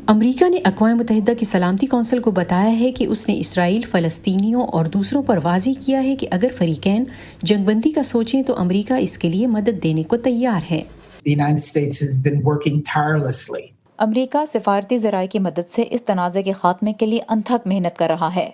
امریکہ نے اقوام متحدہ کی سلامتی کونسل کو بتایا ہے کہ اس نے اسرائیل، فلسطینیوں اور دوسروں پر واضح کیا ہے کہ اگر فریقین جنگ بندی کا سوچیں تو امریکہ اس کے لیے مدد دینے کو تیار ہے۔ امریکہ سفارتی ذرائع کی مدد سے اس تنازع کے خاتمے کے لیے انتھک محنت کر رہا ہے۔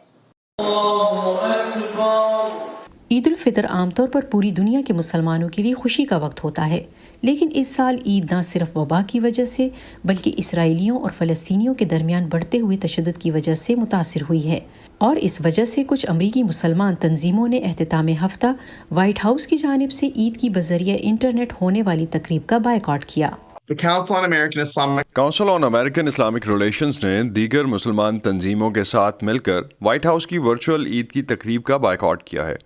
عید الفطر عام طور پر پوری دنیا کے مسلمانوں کے لیے خوشی کا وقت ہوتا ہے، لیکن اس سال عید نہ صرف وبا کی وجہ سے بلکہ اسرائیلیوں اور فلسطینیوں کے درمیان بڑھتے ہوئے تشدد کی وجہ سے متاثر ہوئی ہے، اور اس وجہ سے کچھ امریکی مسلمان تنظیموں نے اختتام ہفتہ وائٹ ہاؤس کی جانب سے عید کی بذریعہ انٹرنیٹ ہونے والی تقریب کا بائیکاٹ کیا۔ کونسل آن امریکن اسلامک ریلیشنز نے دیگر مسلمان تنظیموں کے ساتھ مل کر وائٹ ہاؤس کی ورچوئل عید کی تقریب کا بائیکاٹ کیا ہے۔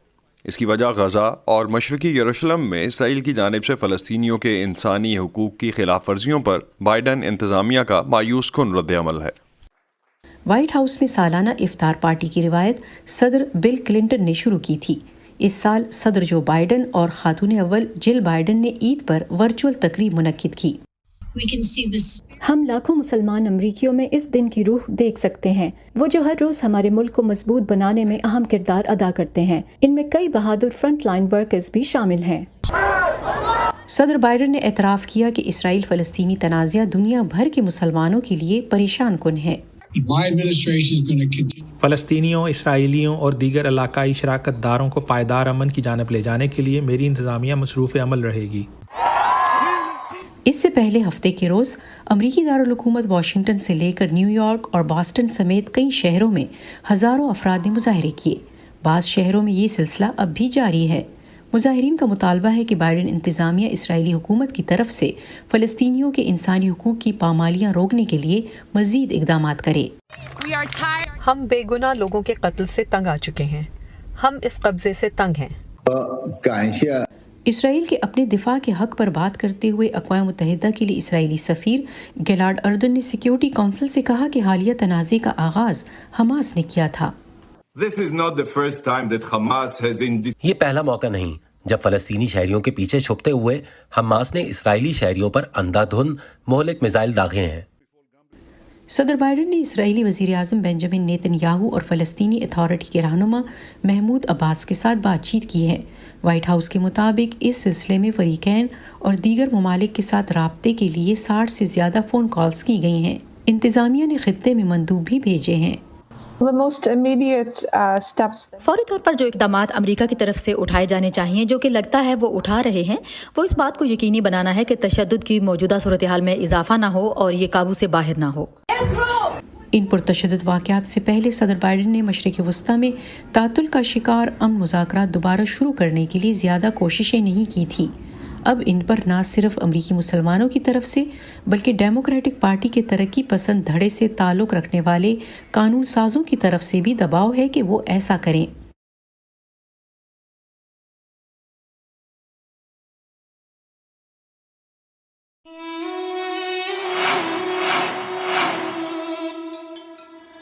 اس کی وجہ غزہ اور مشرقی یروشلم میں اسرائیل کی جانب سے فلسطینیوں کے انسانی حقوق کی خلاف ورزیوں پر بائیڈن انتظامیہ کا مایوس کن رد عمل ہے۔ وائٹ ہاؤس میں سالانہ افطار پارٹی کی روایت صدر بل کلنٹن نے شروع کی تھی۔ اس سال صدر جو بائیڈن اور خاتون اول جل بائیڈن نے عید پر ورچوئل تقریب منعقد کی۔ ہم لاکھوں مسلمان امریکیوں میں اس دن کی روح دیکھ سکتے ہیں، وہ جو ہر روز ہمارے ملک کو مضبوط بنانے میں اہم کردار ادا کرتے ہیں۔ ان میں کئی بہادر فرنٹ لائن ورکرز بھی شامل ہیں۔ صدر بائیڈن نے اعتراف کیا کہ اسرائیل فلسطینی تنازع دنیا بھر کے مسلمانوں کے لیے پریشان کن ہے۔ فلسطینیوں، اسرائیلیوں اور دیگر علاقائی شراکت داروں کو پائیدار امن کی جانب لے جانے کے لیے میری انتظامیہ مصروف عمل رہے گی۔ اس سے پہلے ہفتے کے روز امریکی دارالحکومت واشنگٹن سے لے کر نیو یارک اور باسٹن سمیت کئی شہروں میں ہزاروں افراد نے مظاہرے کیے۔ بعض شہروں میں یہ سلسلہ اب بھی جاری ہے۔ مظاہرین کا مطالبہ ہے کہ بائیڈن انتظامیہ اسرائیلی حکومت کی طرف سے فلسطینیوں کے انسانی حقوق کی پامالیاں روکنے کے لیے مزید اقدامات کرے۔ ہم بے گناہ لوگوں کے قتل سے تنگ آ چکے ہیں، ہم اس قبضے سے تنگ ہیں۔ اسرائیل کے اپنے دفاع کے حق پر بات کرتے ہوئے اقوام متحدہ کے لیے اسرائیلی سفیر گیلارڈ اردن نے سیکیورٹی کونسل سے کہا کہ حالیہ تنازع کا آغاز حماس نے کیا تھا۔ یہ پہلا موقع نہیں جب فلسطینی شہریوں کے پیچھے چھپتے ہوئے حماس نے اسرائیلی شہریوں پر اندھا دھند مہلک میزائل داغے ہیں۔ صدر بائیڈن نے اسرائیلی وزیر اعظم بنجامن نیتن یاہو اور فلسطینی اتھارٹی کے رہنما محمود عباس کے ساتھ بات چیت کی ہے۔ وائٹ ہاؤس کے مطابق اس سلسلے میں فریقین اور دیگر ممالک کے ساتھ رابطے کے لیے 60 سے زیادہ فون کالز کی گئی ہیں۔ انتظامیہ نے خطے میں مندوب بھی بھیجے ہیں۔ فوری طور پر جو اقدامات امریکہ کی طرف سے اٹھائے جانے چاہیے، جو کہ لگتا ہے وہ اٹھا رہے ہیں، وہ اس بات کو یقینی بنانا ہے کہ تشدد کی موجودہ صورتحال میں اضافہ نہ ہو اور یہ قابو سے باہر نہ ہو۔ ان پرتشدد واقعات سے پہلے صدر بائیڈن نے مشرق وسطیٰ میں تعطل کا شکار امن مذاکرات دوبارہ شروع کرنے کے لیے زیادہ کوششیں نہیں کی تھیں۔ اب ان پر نہ صرف امریکی مسلمانوں کی طرف سے بلکہ ڈیموکریٹک پارٹی کے ترقی پسند دھڑے سے تعلق رکھنے والے قانون سازوں کی طرف سے بھی دباؤ ہے کہ وہ ایسا کریں۔